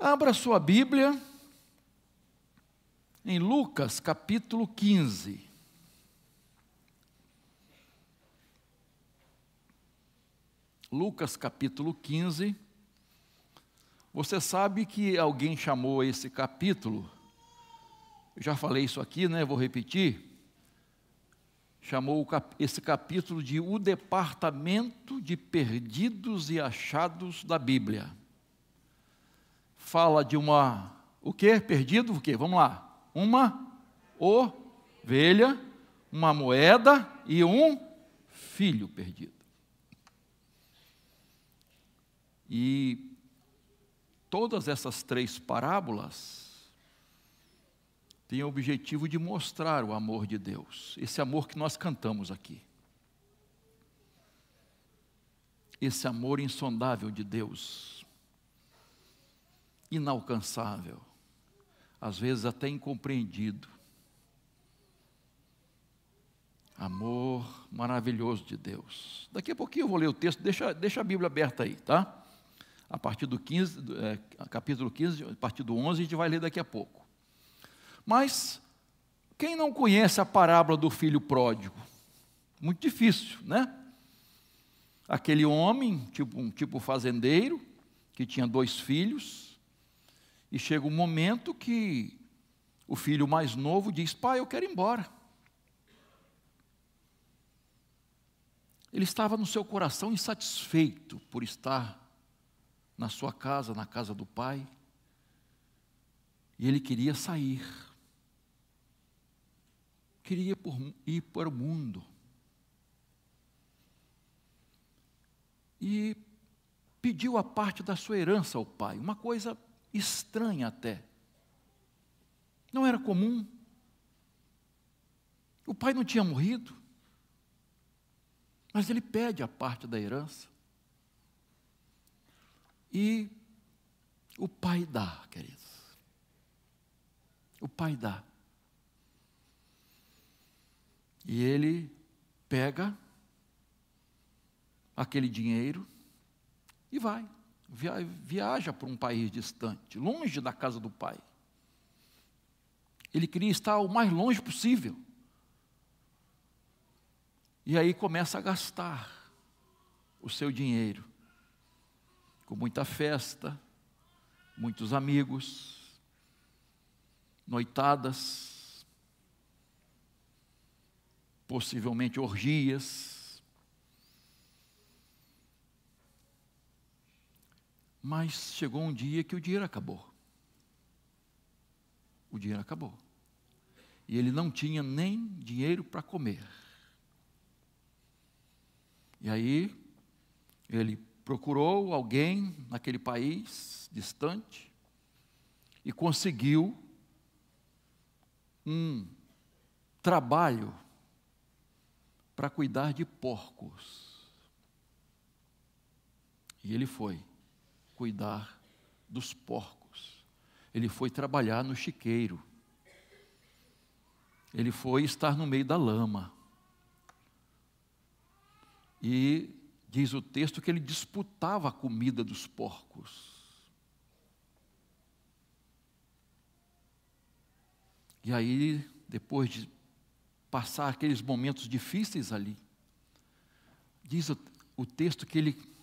Abra sua Bíblia em Lucas capítulo 15. Lucas capítulo 15. Você sabe que alguém chamou esse capítulo, eu já falei isso aqui, né? Vou repetir. Chamou esse capítulo de O Departamento de Perdidos e Achados da Bíblia. Fala de o quê? Perdido, o quê? Vamos lá. Uma ovelha, uma moeda e um filho perdido. E todas essas três parábolas têm o objetivo de mostrar o amor de Deus, esse amor que nós cantamos aqui. Esse amor insondável de Deus, inalcançável, às vezes até incompreendido. Amor maravilhoso de Deus. Daqui a pouquinho eu vou ler o texto, deixa a Bíblia aberta aí, tá? A partir do 15, capítulo 15, a partir do 11, a gente vai ler daqui a pouco. Mas, quem não conhece a parábola do filho pródigo? Muito difícil, né? Aquele homem, tipo fazendeiro, que tinha 2 filhos, e chega um momento que o filho mais novo diz: pai, eu quero ir embora. Ele estava no seu coração insatisfeito por estar na sua casa, na casa do pai, e ele queria sair, queria ir para o mundo, e pediu a parte da sua herança ao pai, uma coisa estranha até, não era comum, o pai não tinha morrido, mas ele pede a parte da herança, e o pai dá, queridos. O pai dá. E ele pega aquele dinheiro e viaja para um país distante, longe da casa do pai. Ele queria estar o mais longe possível. E aí começa a gastar o seu dinheiro. Com muita festa, muitos amigos, noitadas, possivelmente orgias. Mas chegou um dia que o dinheiro acabou. O dinheiro acabou. E ele não tinha nem dinheiro para comer. E aí, ele procurou alguém naquele país distante e conseguiu um trabalho para cuidar de porcos. E ele foi cuidar dos porcos. Ele foi trabalhar no chiqueiro. Ele foi estar no meio da lama. E diz o texto que ele disputava a comida dos porcos. E aí, depois de passar aqueles momentos difíceis ali, diz o texto que ele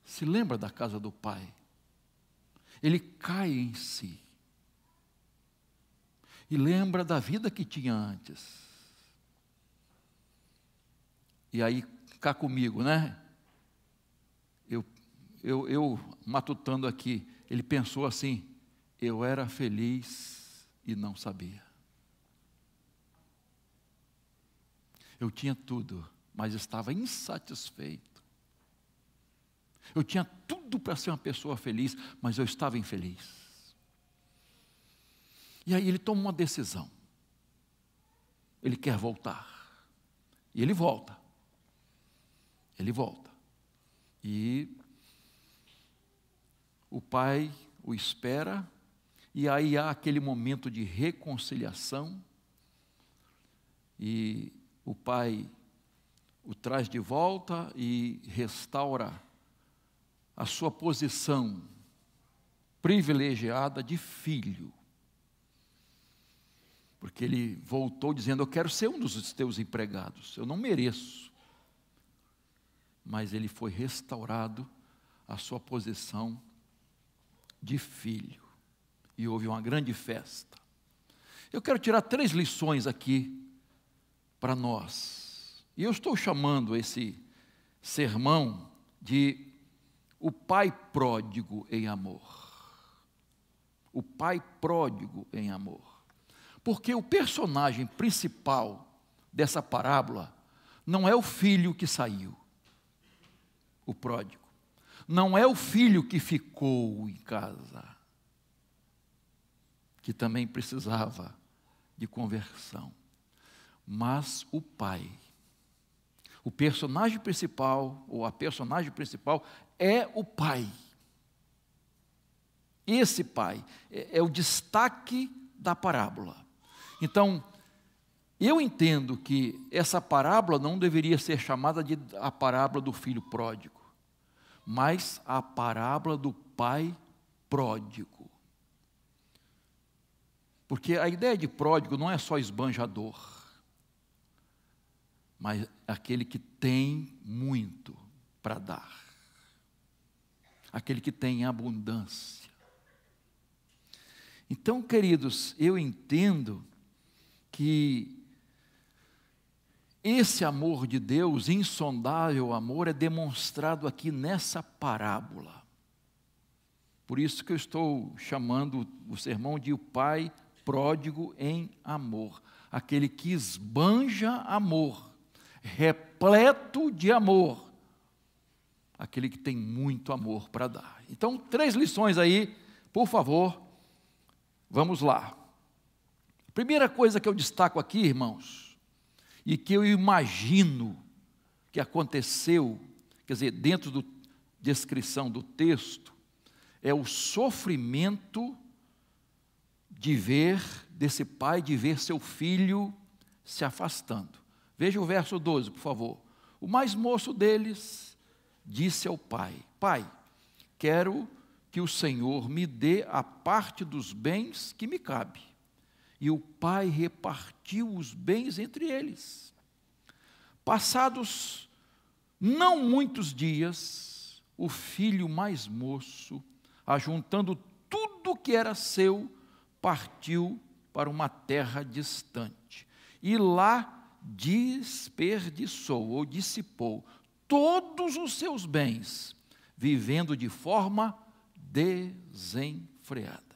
se lembra da casa do pai. Ele cai em si. E lembra da vida que tinha antes. E aí, cá comigo, né? Eu matutando aqui, ele pensou assim: eu era feliz e não sabia. Eu tinha tudo, mas estava insatisfeito. Eu tinha tudo para ser uma pessoa feliz, mas eu estava infeliz. E aí ele toma uma decisão. Ele quer voltar. E ele volta. Ele volta. E o pai o espera, e aí há aquele momento de reconciliação, e o pai o traz de volta e restaura a sua posição privilegiada de filho. Porque ele voltou dizendo: eu quero ser um dos teus empregados, eu não mereço. Mas ele foi restaurado à sua posição de filho. E houve uma grande festa. Eu quero tirar 3 lições aqui para nós. E eu estou chamando esse sermão de o pai pródigo em amor. O pai pródigo em amor. Porque o personagem principal dessa parábola não é o filho que saiu, o pródigo. Não é o filho que ficou em casa, que também precisava de conversão. Mas o pai. O personagem principal, ou a personagem principal, é o pai. Esse pai é o destaque da parábola. Então, eu entendo que essa parábola não deveria ser chamada de a parábola do filho pródigo, mas a parábola do pai pródigo. Porque a ideia de pródigo não é só esbanjador, mas aquele que tem muito para dar, aquele que tem abundância. Então, queridos, eu entendo que esse amor de Deus, insondável amor, é demonstrado aqui nessa parábola. Por isso que eu estou chamando o sermão de o pai pródigo em amor, aquele que esbanja amor, repleto de amor, aquele que tem muito amor para dar. Então, 3 lições aí, por favor, vamos lá. Primeira coisa que eu destaco aqui, irmãos, e que eu imagino que aconteceu, quer dizer, dentro da descrição do texto, é o sofrimento desse pai, de ver seu filho se afastando. Veja o verso 12, por favor. O mais moço deles disse ao pai: Pai, quero que o Senhor me dê a parte dos bens que me cabe. E o pai repartiu os bens entre eles. Passados não muitos dias, o filho mais moço, ajuntando tudo que era seu, partiu para uma terra distante. E lá desperdiçou ou dissipou todos os seus bens, vivendo de forma desenfreada.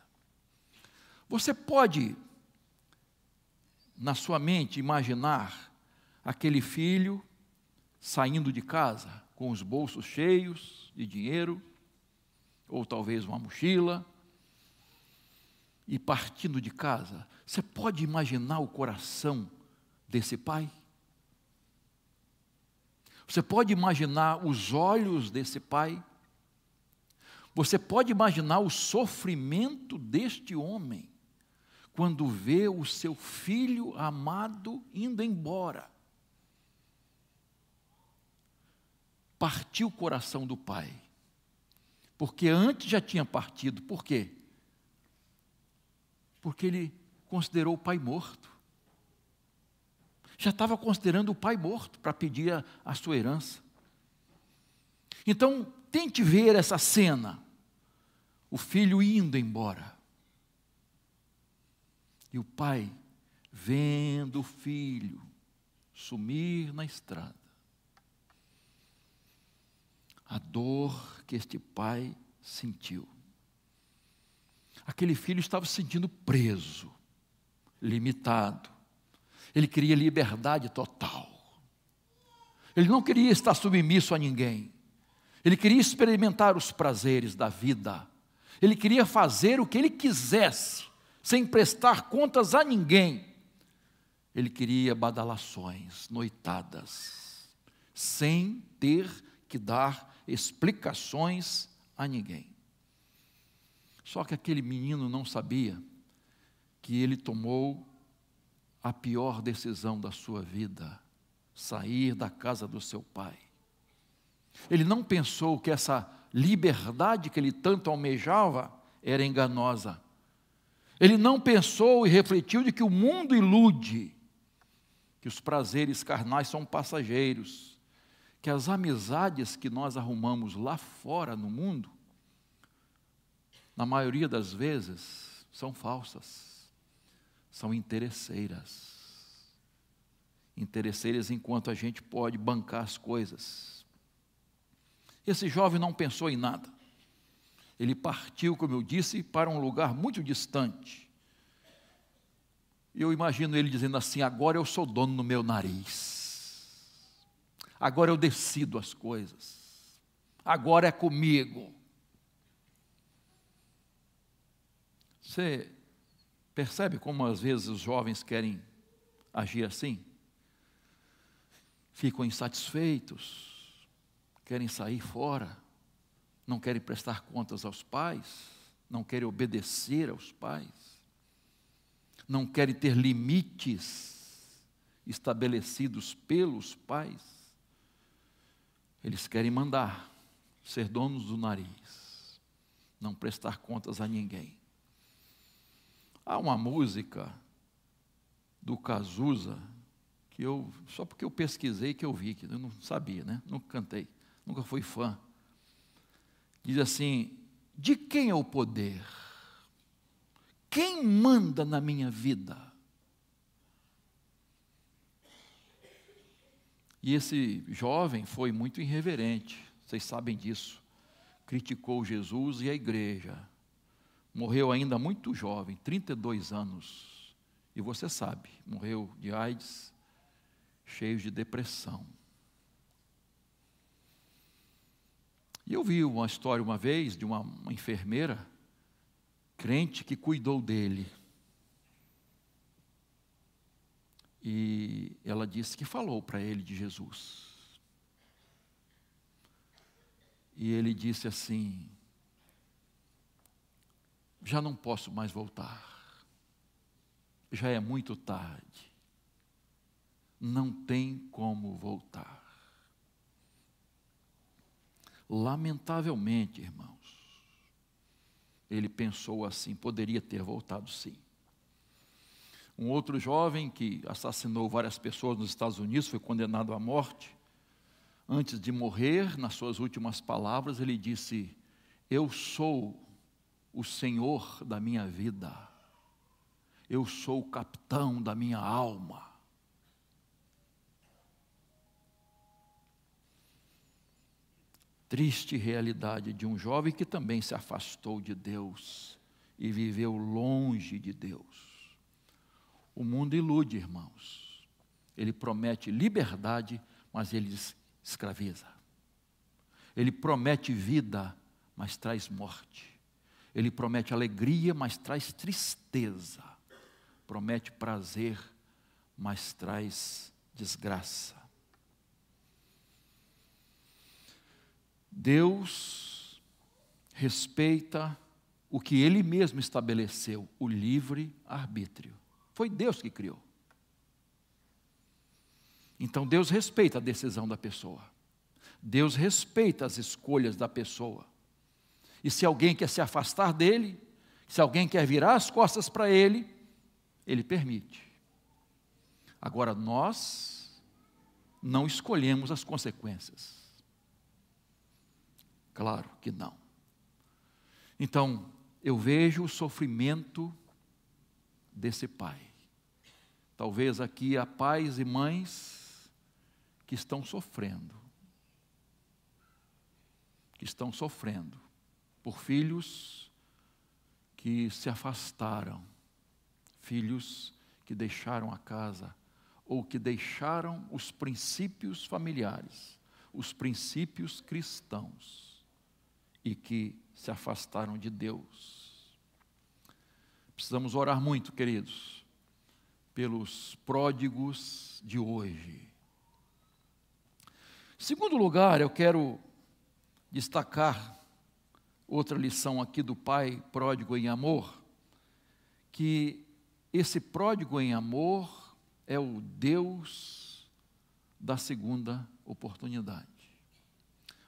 Você pode, na sua mente, imaginar aquele filho saindo de casa com os bolsos cheios de dinheiro, ou talvez uma mochila, e partindo de casa? Você pode imaginar o coração desse pai? Você pode imaginar os olhos desse pai? Você pode imaginar o sofrimento deste homem quando vê o seu filho amado indo embora? Partiu o coração do pai, porque antes já tinha partido. Por quê? Porque ele considerou o pai morto. Já estava considerando o pai morto para pedir a sua herança. Então, tente ver essa cena, o filho indo embora. E o pai vendo o filho sumir na estrada. A dor que este pai sentiu. Aquele filho estava se sentindo preso, limitado. Ele queria liberdade total. Ele não queria estar submisso a ninguém. Ele queria experimentar os prazeres da vida. Ele queria fazer o que ele quisesse, sem prestar contas a ninguém. Ele queria badalações, noitadas, sem ter que dar explicações a ninguém. Só que aquele menino não sabia que ele tomou a pior decisão da sua vida: sair da casa do seu pai. Ele não pensou que essa liberdade que ele tanto almejava era enganosa. Ele não pensou e refletiu de que o mundo ilude, que os prazeres carnais são passageiros, que as amizades que nós arrumamos lá fora no mundo, na maioria das vezes, são falsas, são interesseiras. Interesseiras enquanto a gente pode bancar as coisas. Esse jovem não pensou em nada. Ele partiu, como eu disse, para um lugar muito distante. E eu imagino ele dizendo assim: agora eu sou dono no meu nariz. Agora eu decido as coisas. Agora é comigo. Você percebe como às vezes os jovens querem agir assim? Ficam insatisfeitos, querem sair fora, não querem prestar contas aos pais, não querem obedecer aos pais, não querem ter limites estabelecidos pelos pais. Eles querem mandar, ser donos do nariz, não prestar contas a ninguém. Há uma música do Cazuza, que só porque eu pesquisei que eu vi, que eu não sabia, né? Nunca cantei, nunca fui fã. Diz assim: de quem é o poder? Quem manda na minha vida? E esse jovem foi muito irreverente, vocês sabem disso. Criticou Jesus e a igreja. Morreu ainda muito jovem, 32 anos. E você sabe, morreu de AIDS, cheio de depressão. E eu vi uma história uma vez de uma enfermeira crente que cuidou dele. E ela disse que falou para ele de Jesus. E ele disse assim: já não posso mais voltar. Já é muito tarde. Não tem como voltar. Lamentavelmente, irmãos, ele pensou assim, poderia ter voltado sim. Um outro jovem que assassinou várias pessoas nos Estados Unidos, foi condenado à morte. Antes de morrer, nas suas últimas palavras, ele disse: eu sou o Senhor da minha vida. Eu sou o capitão da minha alma. Triste realidade de um jovem que também se afastou de Deus e viveu longe de Deus. O mundo ilude, irmãos. Ele promete liberdade, mas ele escraviza. Ele promete vida, mas traz morte. Ele promete alegria, mas traz tristeza. Promete prazer, mas traz desgraça. Deus respeita o que Ele mesmo estabeleceu, o livre-arbítrio. Foi Deus que criou. Então Deus respeita a decisão da pessoa. Deus respeita as escolhas da pessoa. E se alguém quer se afastar dele, se alguém quer virar as costas para ele, ele permite. Agora nós não escolhemos as consequências. Claro que não. Então, eu vejo o sofrimento desse pai. Talvez aqui há pais e mães que estão sofrendo. Que estão sofrendo por filhos que se afastaram. Filhos que deixaram a casa ou que deixaram os princípios familiares, os princípios cristãos e que se afastaram de Deus. Precisamos orar muito, queridos, pelos pródigos de hoje. Em segundo lugar, eu quero destacar outra lição aqui do pai pródigo em amor, que esse pródigo em amor é o Deus da segunda oportunidade.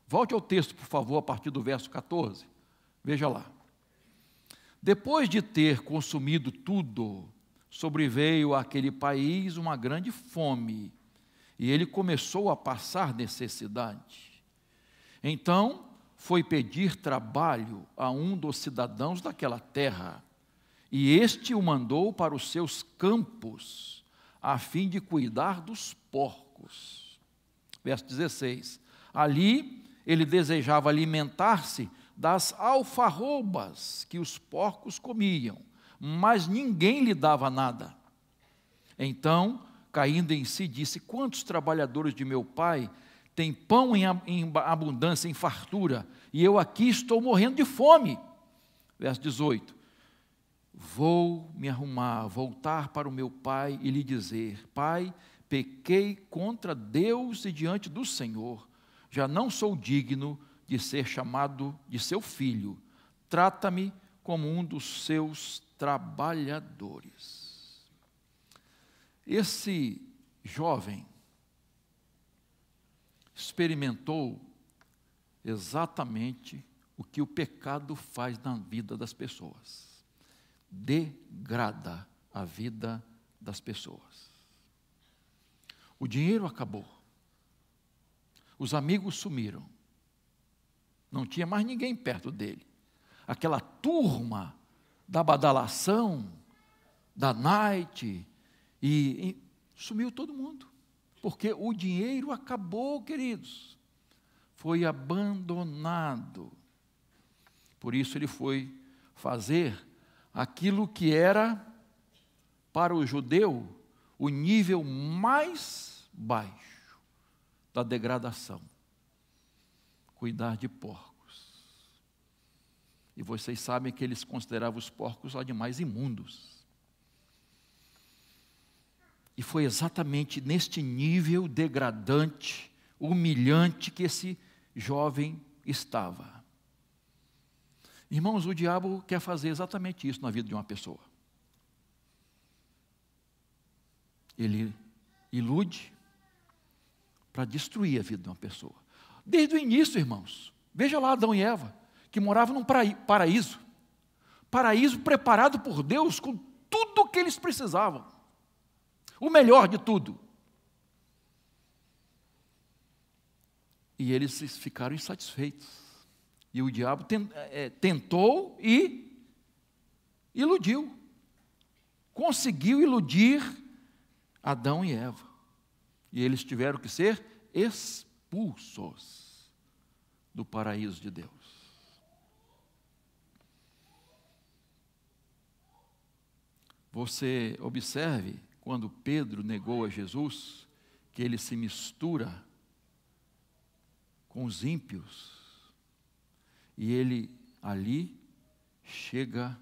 Volte ao texto, por favor, a partir do verso 14. Veja lá. Depois de ter consumido tudo, sobreveio àquele país uma grande fome, e ele começou a passar necessidade. Então, foi pedir trabalho a um dos cidadãos daquela terra, e este o mandou para os seus campos, a fim de cuidar dos porcos. Verso 16. Ali ele desejava alimentar-se das alfarrobas que os porcos comiam, mas ninguém lhe dava nada. Então, caindo em si, disse: quantos trabalhadores de meu pai têm pão em abundância, em fartura, e eu aqui estou morrendo de fome. Verso 18. Vou me arrumar, voltar para o meu pai e lhe dizer: Pai, pequei contra Deus e diante do Senhor, já não sou digno de ser chamado de seu filho, trata-me como um dos seus trabalhadores. Esse jovem experimentou exatamente o que o pecado faz na vida das pessoas. Degrada a vida das pessoas. O dinheiro acabou. Os amigos sumiram. Não tinha mais ninguém perto dele. Aquela turma da badalação, da night, e sumiu todo mundo. Porque o dinheiro acabou, queridos. Foi abandonado. Por isso ele foi fazer aquilo que era, para o judeu, o nível mais baixo da degradação: cuidar de porcos. E vocês sabem que eles consideravam os porcos animais imundos. E foi exatamente neste nível degradante, humilhante, que esse jovem estava. Irmãos, o diabo quer fazer exatamente isso na vida de uma pessoa. Ele ilude para destruir a vida de uma pessoa. Desde o início, irmãos, veja lá Adão e Eva, que moravam num paraíso. Paraíso preparado por Deus com tudo o que eles precisavam. O melhor de tudo. E eles ficaram insatisfeitos. E o diabo tentou e iludiu. Conseguiu iludir Adão e Eva. E eles tiveram que ser expulsos do paraíso de Deus. Você observe, quando Pedro negou a Jesus, que ele se mistura com os ímpios. E ele ali chega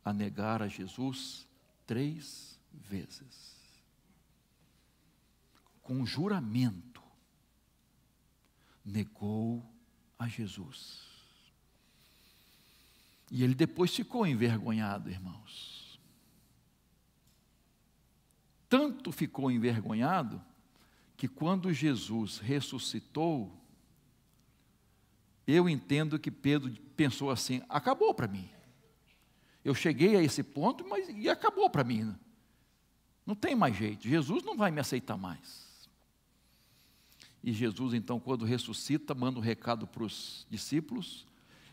a negar a Jesus 3 vezes. Com juramento, negou a Jesus. E ele depois ficou envergonhado, irmãos. Tanto ficou envergonhado, que quando Jesus ressuscitou, eu entendo que Pedro pensou assim: acabou para mim. Eu cheguei a esse ponto, mas e acabou para mim. Não tem mais jeito, Jesus não vai me aceitar mais. E Jesus, então, quando ressuscita, manda um recado para os discípulos,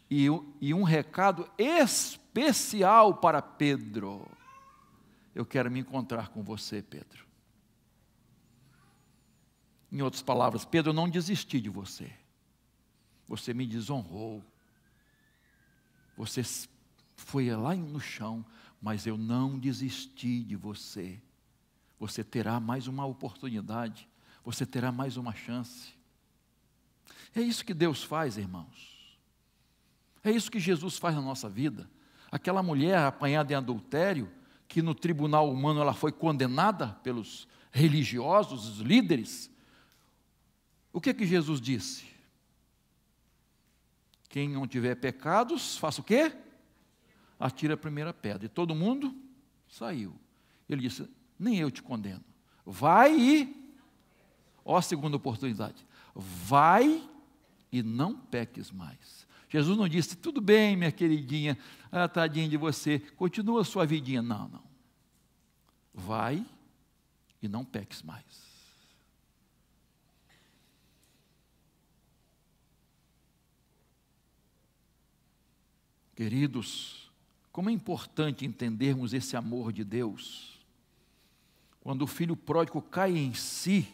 e um recado especial para Pedro: eu quero me encontrar com você, Pedro. Em outras palavras, Pedro, eu não desisti de você. Você me desonrou. Você foi lá no chão, mas eu não desisti de você. Você terá mais uma oportunidade. Você terá mais uma chance. É isso que Deus faz, irmãos. É isso que Jesus faz na nossa vida. Aquela mulher apanhada em adultério, que no tribunal humano ela foi condenada pelos religiosos, os líderes. O que Jesus disse? Quem não tiver pecados, faça o quê? Atira a primeira pedra. E todo mundo saiu. Ele disse: nem eu te condeno. Vai e... ó, a segunda oportunidade. Vai e não peques mais. Jesus não disse, tudo bem, minha queridinha, tadinha de você, continua a sua vidinha. Não, não. Vai e não peques mais. Queridos, como é importante entendermos esse amor de Deus. Quando o filho pródigo cai em si,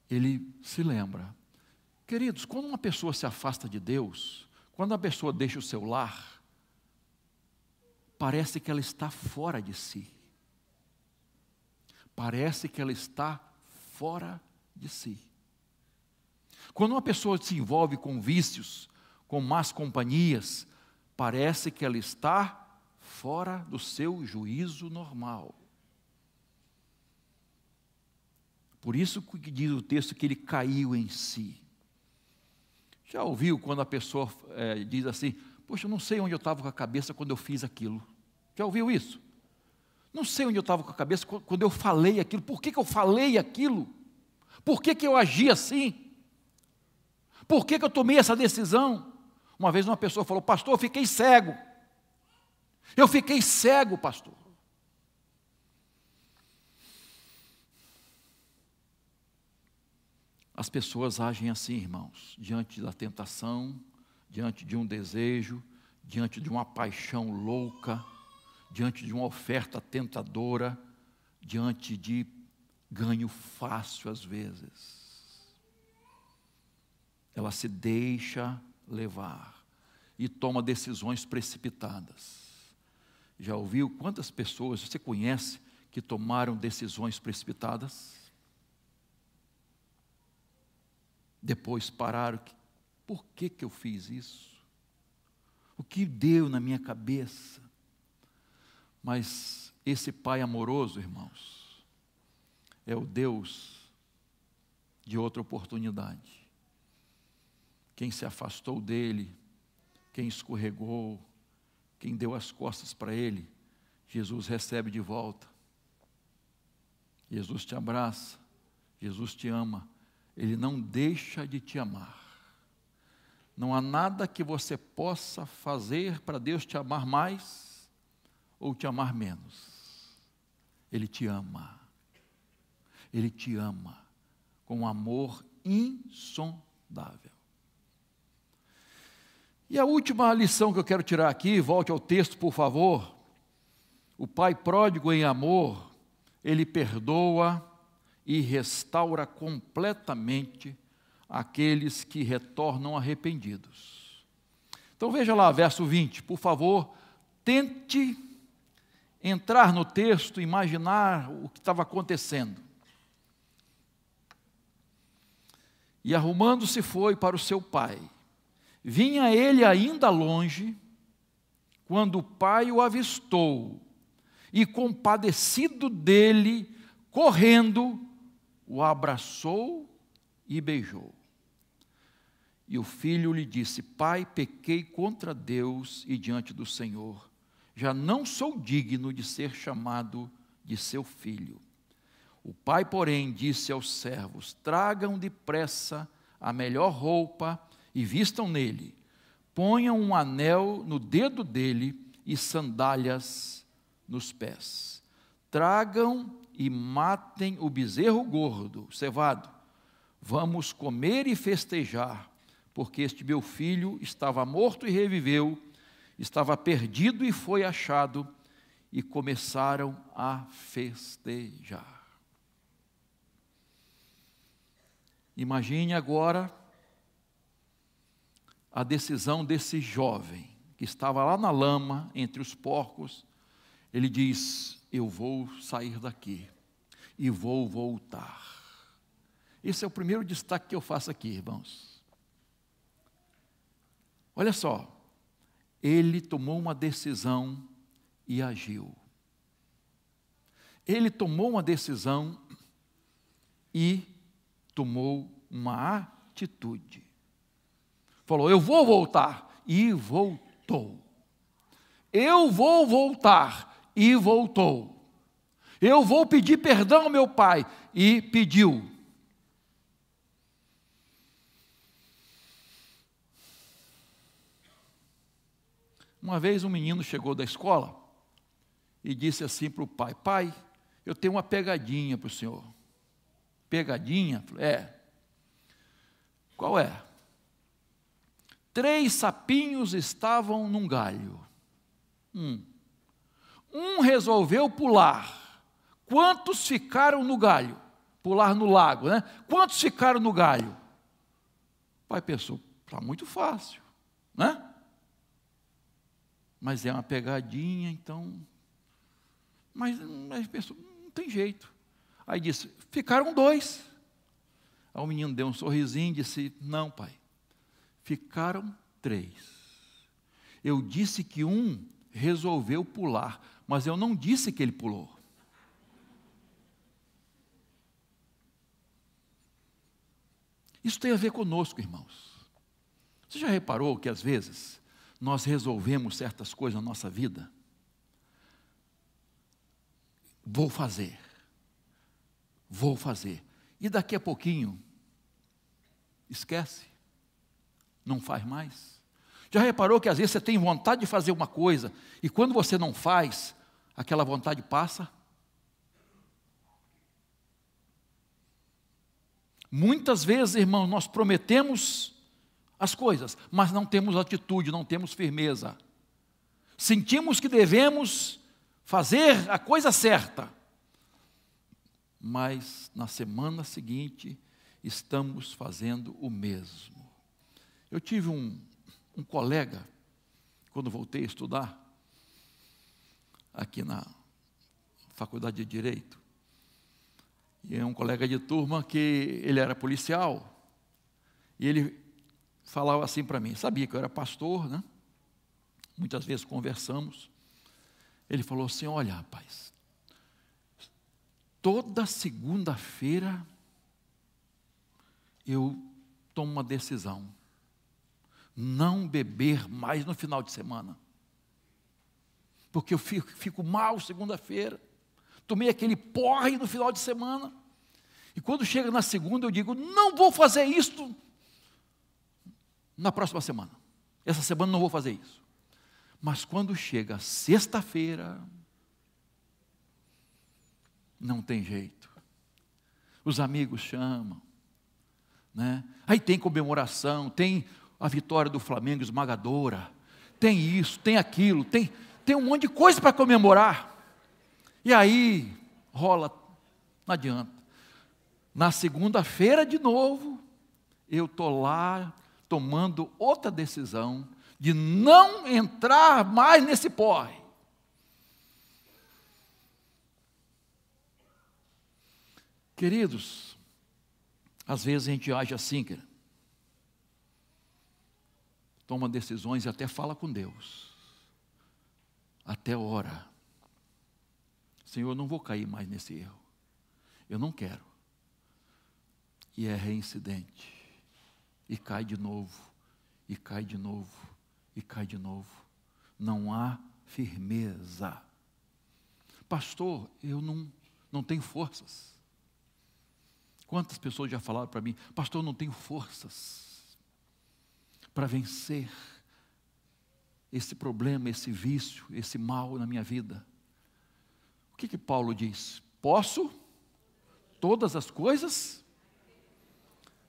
ele se lembra. Queridos, quando uma pessoa se afasta de Deus, quando a pessoa deixa o seu lar, parece que ela está fora de si. Parece que ela está fora de si. Quando uma pessoa se envolve com vícios, com más companhias, parece que ela está fora do seu juízo normal. Por isso que diz o texto que ele caiu em si. Já ouviu quando a pessoa diz assim, poxa, eu não sei onde eu estava com a cabeça quando eu fiz aquilo. Já ouviu isso? Não sei onde eu estava com a cabeça quando eu falei aquilo. Por que eu falei aquilo? Por que eu agi assim? Por que eu tomei essa decisão? Uma vez uma pessoa falou, pastor, eu fiquei cego. Eu fiquei cego, pastor. As pessoas agem assim, irmãos, diante da tentação, diante de um desejo, diante de uma paixão louca, diante de uma oferta tentadora, diante de ganho fácil às vezes. Ela se deixa levar e toma decisões precipitadas. Já ouviu quantas pessoas você conhece que tomaram decisões precipitadas? Depois pararam, por que eu fiz isso? O que deu na minha cabeça? Mas esse Pai amoroso, irmãos, é o Deus de outra oportunidade. Quem se afastou dele, quem escorregou, quem deu as costas para ele, Jesus recebe de volta. Jesus te abraça, Jesus te ama. Ele não deixa de te amar. Não há nada que você possa fazer para Deus te amar mais ou te amar menos. Ele te ama. Ele te ama com um amor insondável. E a última lição que eu quero tirar aqui, volte ao texto, por favor. O pai pródigo em amor, ele perdoa e restaura completamente aqueles que retornam arrependidos. Então veja lá, verso 20, por favor, tente entrar no texto, imaginar o que estava acontecendo. E arrumando-se foi para o seu pai. Vinha ele ainda longe, quando o pai o avistou, e compadecido dele, correndo, o abraçou e beijou. E o filho lhe disse, pai, pequei contra Deus e diante do Senhor. Já não sou digno de ser chamado de seu filho. O pai, porém, disse aos servos, tragam depressa a melhor roupa e vistam nele. Ponham um anel no dedo dele e sandálias nos pés. Tragam e matem o bezerro gordo, cevado. Vamos comer e festejar, porque este meu filho estava morto e reviveu, estava perdido e foi achado, e começaram a festejar. Imagine agora a decisão desse jovem, que estava lá na lama, entre os porcos. Ele diz, eu vou sair daqui e vou voltar. Esse é o primeiro destaque que eu faço aqui, irmãos. Olha só, ele tomou uma decisão e agiu. Ele tomou uma decisão e tomou uma atitude. Falou, eu vou voltar, e voltou. Eu vou voltar, e voltou. Eu vou pedir perdão ao meu pai, e pediu. Uma vez um menino chegou da escola e disse assim para o pai: pai, eu tenho uma pegadinha para o senhor. Pegadinha? É. Qual é? 3 sapinhos estavam num galho. Um resolveu pular. Quantos ficaram no galho? Pular no lago, né? Quantos ficaram no galho? O pai pensou: está muito fácil, né? Mas é uma pegadinha, então... Mas pensou, não tem jeito. Aí disse: ficaram 2. Aí o menino deu um sorrisinho e disse: não, pai, ficaram 3. Eu disse que um resolveu pular, mas eu não disse que ele pulou. Isso tem a ver conosco, irmãos. Você já reparou que às vezes nós resolvemos certas coisas na nossa vida? Vou fazer. E daqui a pouquinho, esquece. Não faz mais. Já reparou que às vezes você tem vontade de fazer uma coisa, e quando você não faz, aquela vontade passa? Muitas vezes, irmão, nós prometemos as coisas, mas não temos atitude, não temos firmeza. Sentimos que devemos fazer a coisa certa, mas na semana seguinte estamos fazendo o mesmo. Eu tive um colega, quando voltei a estudar, aqui na Faculdade de Direito, e é um colega de turma que ele era policial, e ele falava assim para mim, sabia que eu era pastor, né? Muitas vezes conversamos. Ele falou assim: olha, rapaz, toda segunda-feira eu tomo uma decisão, não beber mais no final de semana, porque eu fico mal segunda-feira, tomei aquele porre no final de semana, e quando chega na segunda eu digo: não vou fazer isso na próxima semana, essa semana não vou fazer isso. Mas quando chega sexta-feira, não tem jeito. Os amigos chamam, né? Aí tem comemoração, tem a vitória do Flamengo esmagadora, tem isso, tem aquilo, tem um monte de coisa para comemorar. E aí rola, não adianta. Na segunda-feira de novo, eu estou lá tomando outra decisão de não entrar mais nesse porre. Queridos, às vezes a gente age assim, querido. Toma decisões e até fala com Deus. Até ora: Senhor, eu não vou cair mais nesse erro. Eu não quero. E é reincidente. E cai de novo. E cai de novo. E cai de novo. Não há firmeza. Pastor, eu não tenho forças. Quantas pessoas já falaram para mim: pastor, eu não tenho forças para vencer esse problema, esse vício, esse mal na minha vida. O que Paulo diz? Posso todas as coisas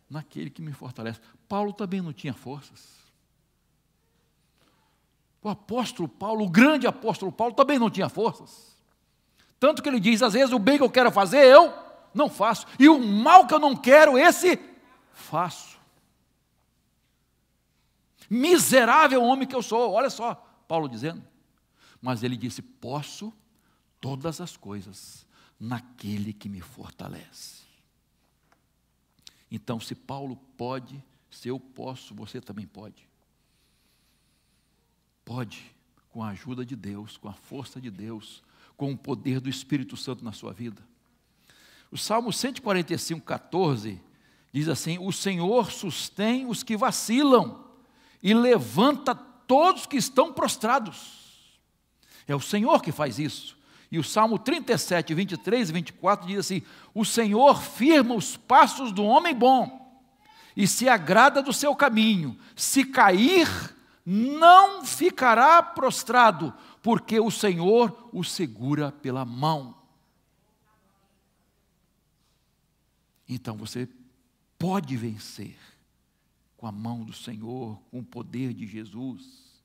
naquele que me fortalece. Paulo também não tinha forças. O apóstolo Paulo, o grande apóstolo Paulo, também não tinha forças. Tanto que ele diz: às vezes o bem que eu quero fazer, eu não faço. E o mal que eu não quero, esse faço. Miserável homem que eu sou. Olha só, Paulo dizendo. Mas ele disse: posso todas as coisas naquele que me fortalece. Então, se Paulo pode, se eu posso, você também pode. Pode, com a ajuda de Deus, com a força de Deus, com o poder do Espírito Santo na sua vida. O Salmo 145:14 diz assim: o Senhor sustém os que vacilam e levanta todos que estão prostrados. É o Senhor que faz isso. E o Salmo 37, 23 e 24 diz assim: o Senhor firma os passos do homem bom e se agrada do seu caminho. Se cair, não ficará prostrado, porque o Senhor o segura pela mão. Então você pode vencer com a mão do Senhor, com o poder de Jesus.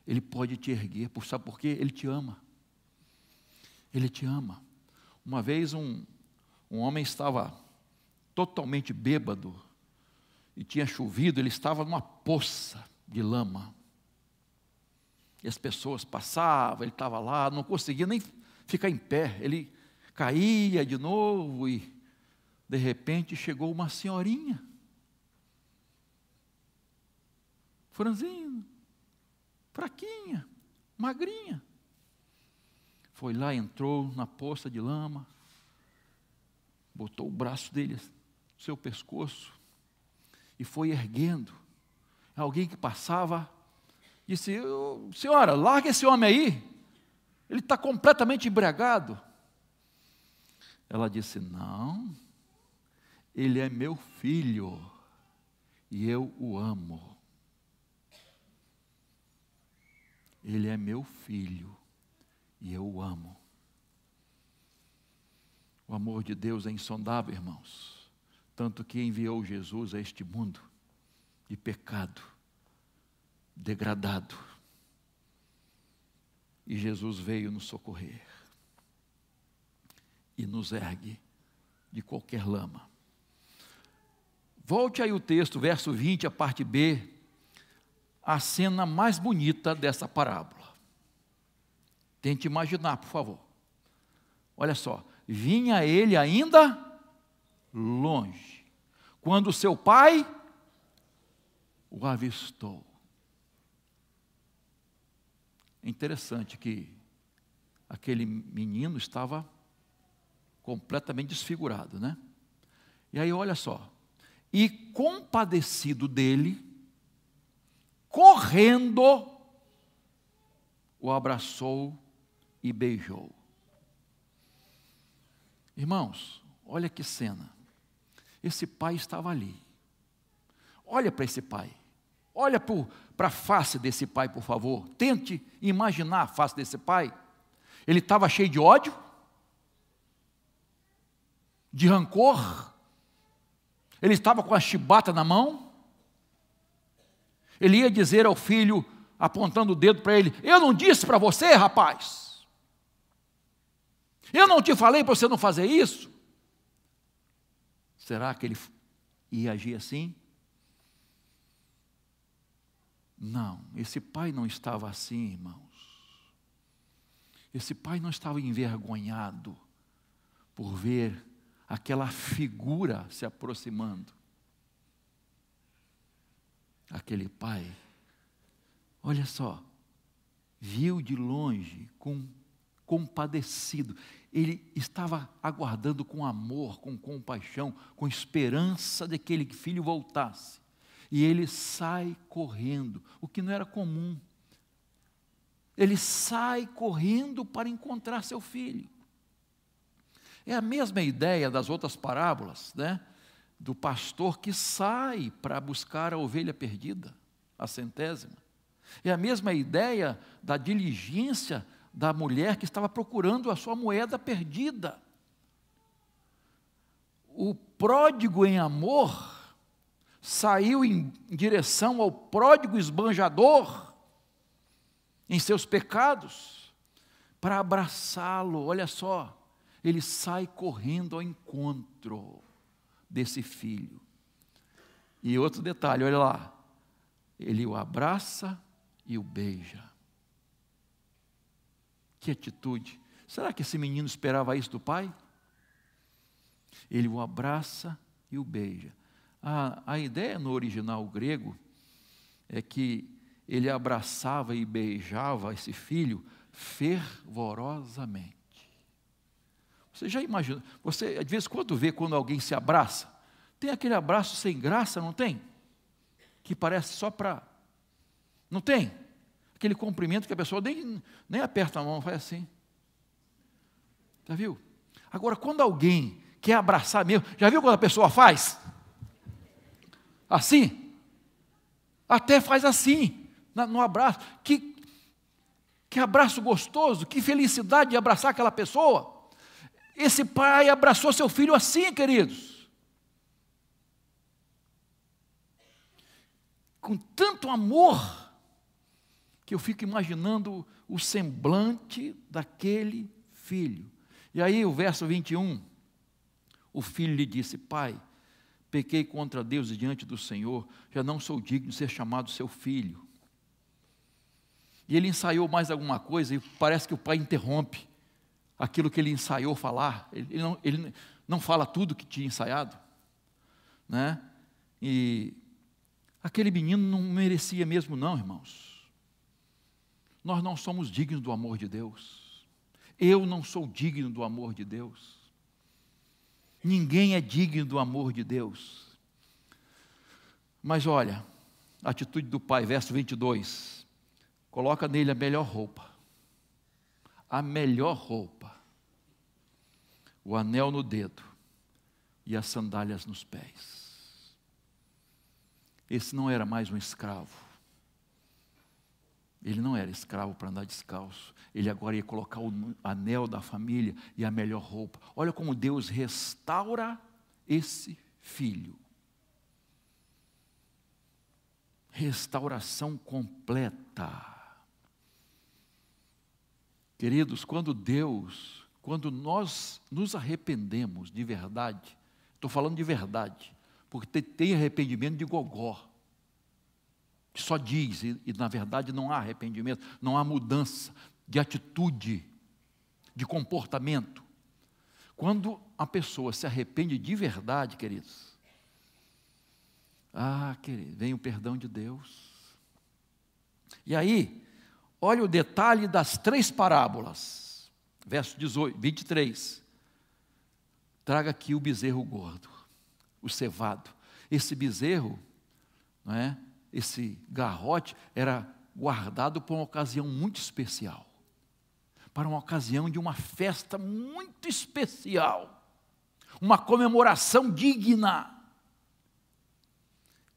Ele pode te erguer, sabe por quê? Ele te ama. Ele te ama. Uma vez um homem estava totalmente bêbado, e tinha chovido, ele estava numa poça de lama. E as pessoas passavam, ele estava lá, não conseguia nem ficar em pé, ele caía de novo e, de repente, chegou uma senhorinha, franzina, fraquinha, magrinha. Foi lá, entrou na poça de lama, botou o braço dele no seu pescoço e foi erguendo. Alguém que passava disse: senhora, larga esse homem aí, ele está completamente embriagado. Ela disse: não, ele é meu filho e eu o amo. Ele é meu filho e eu o amo. O amor de Deus é insondável, irmãos, tanto que enviou Jesus a este mundo de pecado, degradado, e Jesus veio nos socorrer e nos ergue de qualquer lama. Volte aí o texto, verso 20, a parte B, a cena mais bonita dessa parábola. Tente imaginar, por favor. Olha só, vinha ele ainda longe, quando seu pai o avistou. É interessante que aquele menino estava completamente desfigurado, né? E aí olha só, e compadecido dele, correndo, o abraçou e beijou. Irmãos, olha que cena. Esse pai estava ali. Olha para esse pai. Olha para a face desse pai, por favor. Tente imaginar a face desse pai. Ele estava cheio de ódio, de rancor. Ele estava com a chibata na mão. Ele ia dizer ao filho, apontando o dedo para ele: eu não disse para você, rapaz? Eu não te falei para você não fazer isso? Será que ele ia agir assim? Não, esse pai não estava assim, irmãos. Esse pai não estava envergonhado por ver aquela figura se aproximando. Aquele pai, olha só, viu de longe, compadecido. Ele estava aguardando com amor, com compaixão, com esperança de que aquele filho voltasse. E ele sai correndo, o que não era comum. Ele sai correndo para encontrar seu filho. É a mesma ideia das outras parábolas, né? Do pastor que sai para buscar a ovelha perdida, a centésima. É a mesma ideia da diligência da mulher que estava procurando a sua moeda perdida. O pródigo em amor saiu em direção ao pródigo esbanjador em seus pecados para abraçá-lo. Olha só, ele sai correndo ao encontro desse filho. E outro detalhe, olha lá, ele o abraça e o beija. Que atitude! Será que esse menino esperava isso do pai? Ele o abraça e o beija. A ideia no original grego é que ele abraçava e beijava esse filho fervorosamente. Você já imaginou? Você, de vez em quando, vê quando alguém se abraça, tem aquele abraço sem graça, não tem? Que parece só para... Não tem? Aquele cumprimento que a pessoa nem aperta a mão, faz assim. Já viu? Agora, quando alguém quer abraçar mesmo, já viu quando a pessoa faz? Assim? Até faz assim. no abraço. Que abraço gostoso, que felicidade de abraçar aquela pessoa. Esse pai abraçou seu filho assim, queridos. Com tanto amor, que eu fico imaginando o semblante daquele filho. E aí o verso 21, o filho lhe disse: pai, pequei contra Deus e diante do Senhor, já não sou digno de ser chamado seu filho. E ele ensaiou mais alguma coisa, e parece que o pai interrompe aquilo que ele ensaiou falar. Ele não fala tudo que tinha ensaiado, né? E aquele menino não merecia mesmo não, irmãos. Nós não somos dignos do amor de Deus. Eu não sou digno do amor de Deus. Ninguém é digno do amor de Deus. Mas olha, a atitude do pai, verso 22. Coloca nele a melhor roupa. A melhor roupa. O anel no dedo e as sandálias nos pés. Esse não era mais um escravo. Ele não era escravo para andar descalço. Ele agora ia colocar o anel da família e a melhor roupa. Olha como Deus restaura esse filho. Restauração completa. Queridos, quando nós nos arrependemos de verdade, estou falando de verdade, porque tem arrependimento de gogó, que só diz, e na verdade não há arrependimento, não há mudança de atitude, de comportamento. Quando a pessoa se arrepende de verdade, queridos, querido, vem o perdão de Deus. E aí, olha o detalhe das 3 parábolas, verso 23. Traga aqui o bezerro gordo, o cevado. Esse bezerro, não é? Esse garrote era guardado para uma ocasião muito especial, para uma ocasião de uma festa muito especial, uma comemoração digna.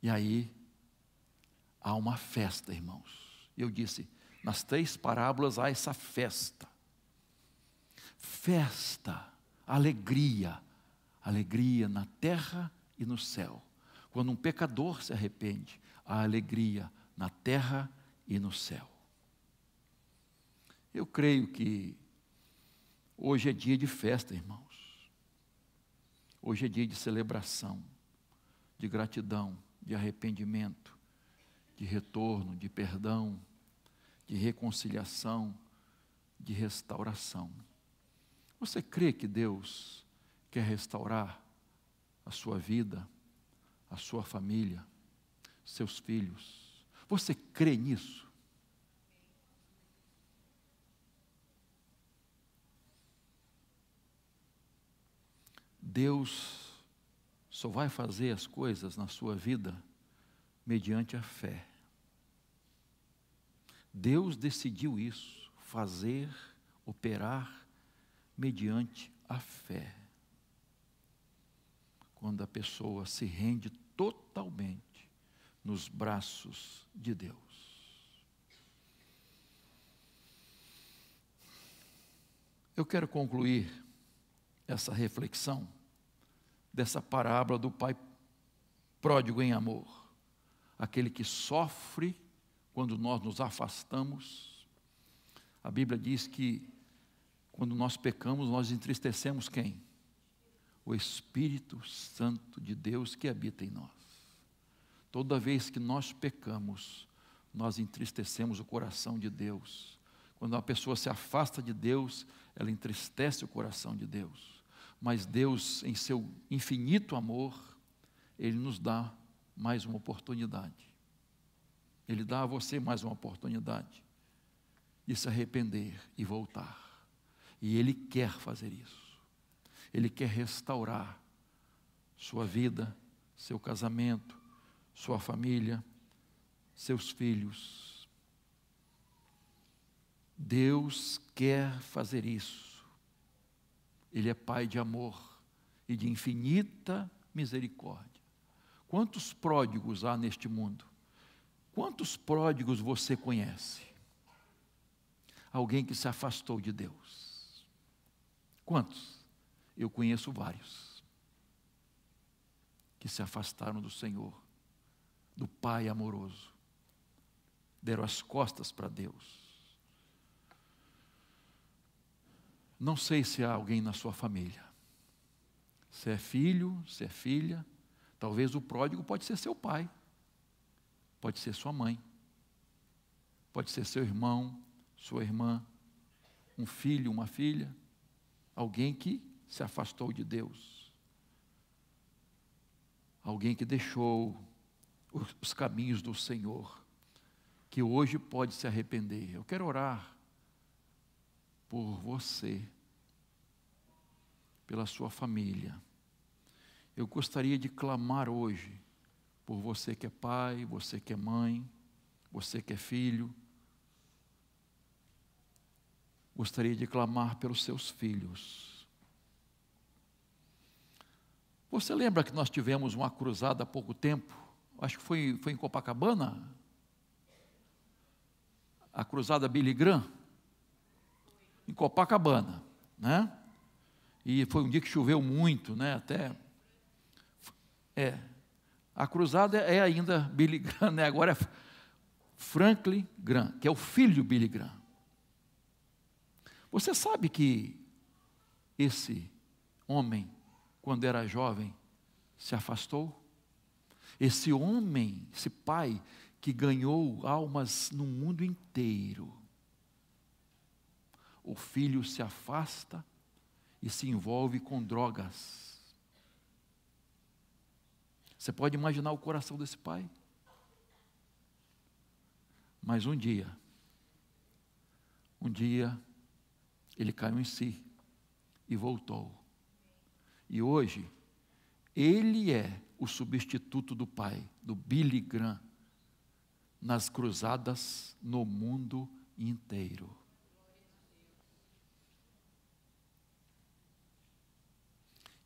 E aí, há uma festa, irmãos. Eu disse, nas 3 parábolas há essa festa. Festa, alegria. Alegria na terra e no céu. Quando um pecador se arrepende, há alegria na terra e no céu. Eu creio que hoje é dia de festa, irmãos. Hoje é dia de celebração, de gratidão, de arrependimento, de retorno, de perdão, de reconciliação, de restauração. Você crê que Deus quer restaurar a sua vida, a sua família, seus filhos? Você crê nisso? Deus só vai fazer as coisas na sua vida mediante a fé. Deus decidiu isso, fazer, operar mediante a fé. Quando a pessoa se rende totalmente nos braços de Deus. Eu quero concluir essa reflexão dessa parábola do pai pródigo em amor, aquele que sofre quando nós nos afastamos. A Bíblia diz que quando nós pecamos, nós entristecemos quem? O Espírito Santo de Deus que habita em nós. Toda vez que nós pecamos, nós entristecemos o coração de Deus. Quando uma pessoa se afasta de Deus, ela entristece o coração de Deus. Mas Deus, em seu infinito amor, Ele nos dá mais uma oportunidade. Ele dá a você mais uma oportunidade de se arrepender e voltar. E Ele quer fazer isso. Ele quer restaurar sua vida, seu casamento, sua família, seus filhos. Deus quer fazer isso. Ele é Pai de amor e de infinita misericórdia. Quantos pródigos há neste mundo? Quantos pródigos você conhece? Alguém que se afastou de Deus. Quantos? Eu conheço vários que se afastaram do Senhor, do Pai amoroso, deram as costas para Deus. Não sei se há alguém na sua família, se é filho, se é filha, talvez o pródigo pode ser seu pai, pode ser sua mãe, pode ser seu irmão, sua irmã, um filho, uma filha, alguém que se afastou de Deus, alguém que deixou os caminhos do Senhor, que hoje pode se arrepender. Eu quero orar por você, pela sua família. Eu gostaria de clamar hoje por você que é pai, você que é mãe, você que é filho. Gostaria de clamar pelos seus filhos. Você lembra que nós tivemos uma cruzada há pouco tempo? Acho que foi em Copacabana? A cruzada Billy Graham? Em Copacabana, né? E foi um dia que choveu muito, né? A cruzada é ainda Billy Graham, né? Agora é Franklin Graham, que é o filho de Billy Graham. Você sabe que esse homem, quando era jovem, se afastou? Esse homem, esse pai que ganhou almas no mundo inteiro, o filho se afasta e se envolve com drogas. Você pode imaginar o coração desse pai? Mas um dia, ele caiu em si e voltou. E hoje, ele é o substituto do pai, do Billy Graham, nas cruzadas no mundo inteiro.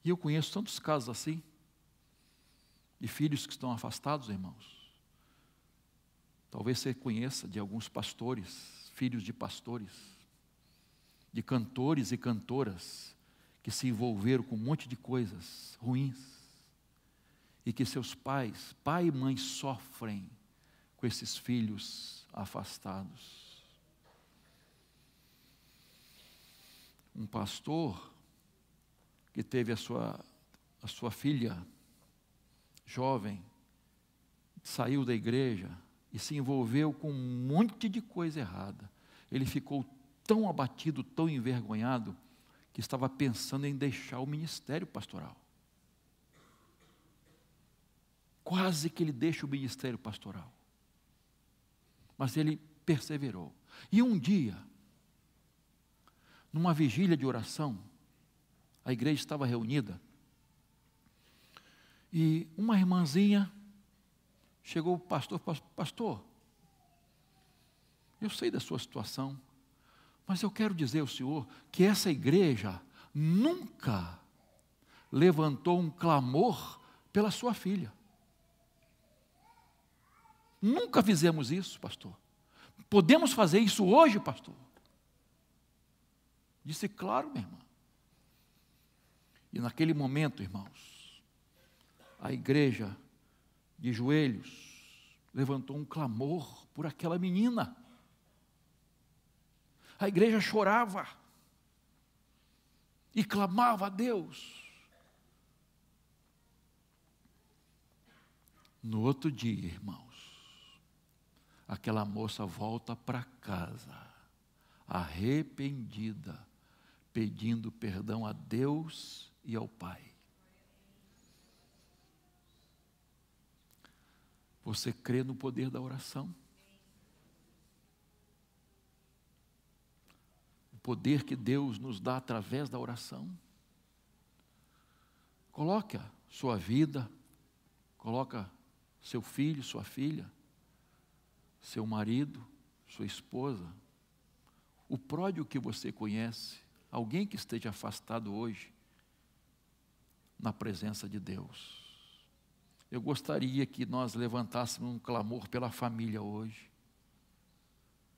E eu conheço tantos casos assim, de filhos que estão afastados, irmãos. Talvez você conheça de alguns pastores, filhos de pastores, de cantores e cantoras, que se envolveram com um monte de coisas ruins, e que seus pais, pai e mãe, sofrem com esses filhos afastados. Um pastor que teve a sua filha jovem, saiu da igreja e se envolveu com um monte de coisa errada. Ele ficou tão abatido, tão envergonhado, que estava pensando em deixar o ministério pastoral. Quase que ele deixa o ministério pastoral. Mas ele perseverou. E um dia, numa vigília de oração, a igreja estava reunida, e uma irmãzinha chegou ao pastor: pastor, eu sei da sua situação, mas eu quero dizer ao senhor que essa igreja nunca levantou um clamor pela sua filha. Nunca fizemos isso, pastor. Podemos fazer isso hoje, pastor? Disse: claro, minha irmã. E naquele momento, irmãos, a igreja, de joelhos, levantou um clamor por aquela menina. A igreja chorava e clamava a Deus. No outro dia, irmãos, aquela moça volta para casa, arrependida, pedindo perdão a Deus e ao Pai. Você crê no poder da oração? O poder que Deus nos dá através da oração? Coloque a sua vida, coloca seu filho, sua filha, seu marido, sua esposa, o pródigo que você conhece, alguém que esteja afastado hoje, na presença de Deus. Eu gostaria que nós levantássemos um clamor pela família hoje,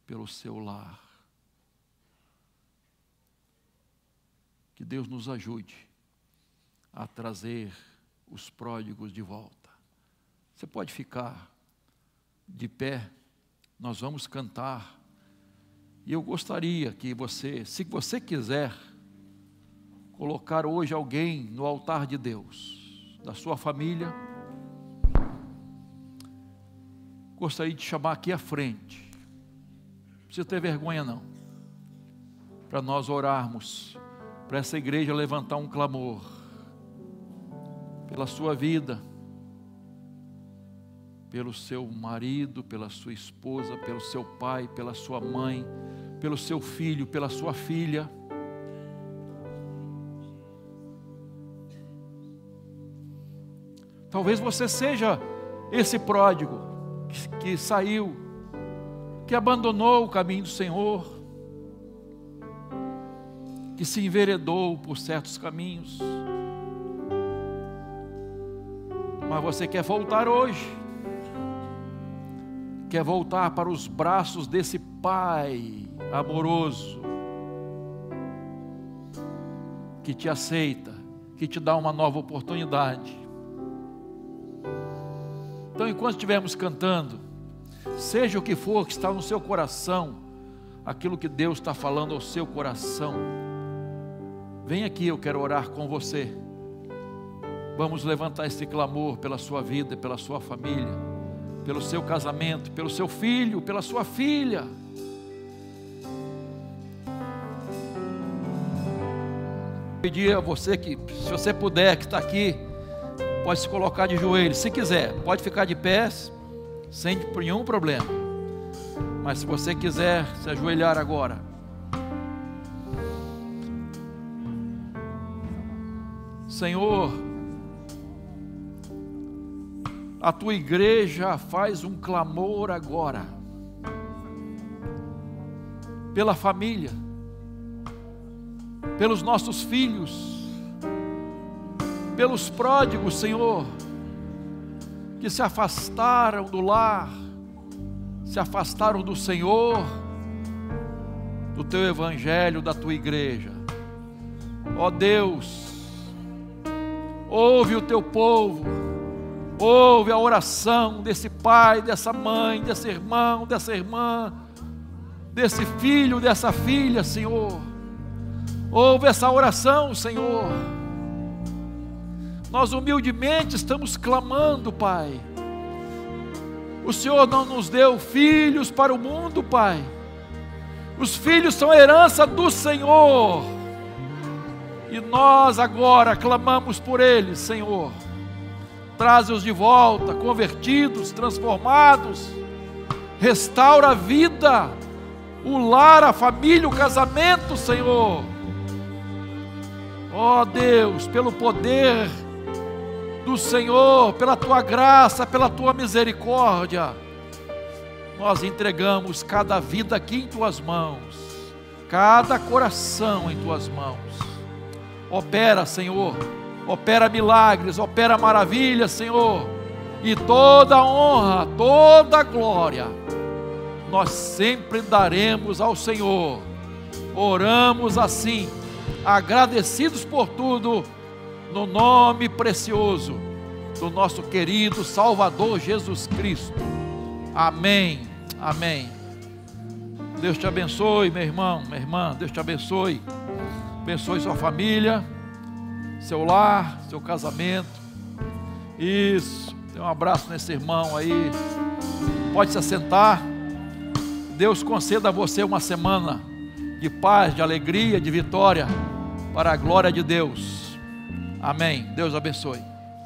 pelo seu lar. Que Deus nos ajude a trazer os pródigos de volta. Você pode ficar de pé, nós vamos cantar. E eu gostaria que você, se você quiser, colocar hoje alguém no altar de Deus, da sua família, gostaria de chamar aqui à frente. Não precisa ter vergonha não, para nós orarmos, para essa igreja levantar um clamor, pela sua vida, pelo seu marido, pela sua esposa, pelo seu pai, pela sua mãe, pelo seu filho, pela sua filha. Talvez você seja esse pródigo que saiu, que abandonou o caminho do Senhor, que se enveredou por certos caminhos, mas você quer voltar hoje, quer voltar para os braços desse Pai amoroso, que te aceita, que te dá uma nova oportunidade. Então, enquanto estivermos cantando, seja o que for que está no seu coração, aquilo que Deus está falando ao seu coração, vem aqui, eu quero orar com você. Vamos levantar esse clamor pela sua vida, pela sua família, pelo seu casamento, pelo seu filho, pela sua filha. Pedir a você que, se você puder, que está aqui, pode se colocar de joelhos. Se quiser, pode ficar de pés, sem nenhum problema. Mas se você quiser se ajoelhar agora, Senhor, a tua igreja faz um clamor agora, pela família, pelos nossos filhos, pelos pródigos, Senhor, que se afastaram do lar, se afastaram do Senhor, do teu evangelho, da tua igreja. Ó Deus, ouve o teu povo, ouve a oração desse pai, dessa mãe, desse irmão, dessa irmã, desse filho, dessa filha, Senhor. Ouve essa oração, Senhor. Nós humildemente estamos clamando, Pai. O Senhor não nos deu filhos para o mundo, Pai. Os filhos são herança do Senhor. E nós agora clamamos por eles, Senhor. Traze-os de volta, convertidos, transformados. Restaura a vida, o lar, a família, o casamento, Senhor. Ó Deus, pelo poder do Senhor, pela tua graça, pela tua misericórdia, nós entregamos cada vida aqui em tuas mãos, cada coração em tuas mãos. Opera, Senhor, opera milagres, opera maravilhas, Senhor, e toda honra, toda glória nós sempre daremos ao Senhor. Oramos assim, agradecidos por tudo, no nome precioso do nosso querido Salvador Jesus Cristo. Amém, amém. Deus te abençoe, meu irmão, minha irmã. Deus te abençoe. Abençoe sua família, seu lar, seu casamento. Isso. Dê um abraço nesse irmão aí. Pode se assentar. Deus conceda a você uma semana de paz, de alegria, de vitória, para a glória de Deus. Amém. Deus abençoe.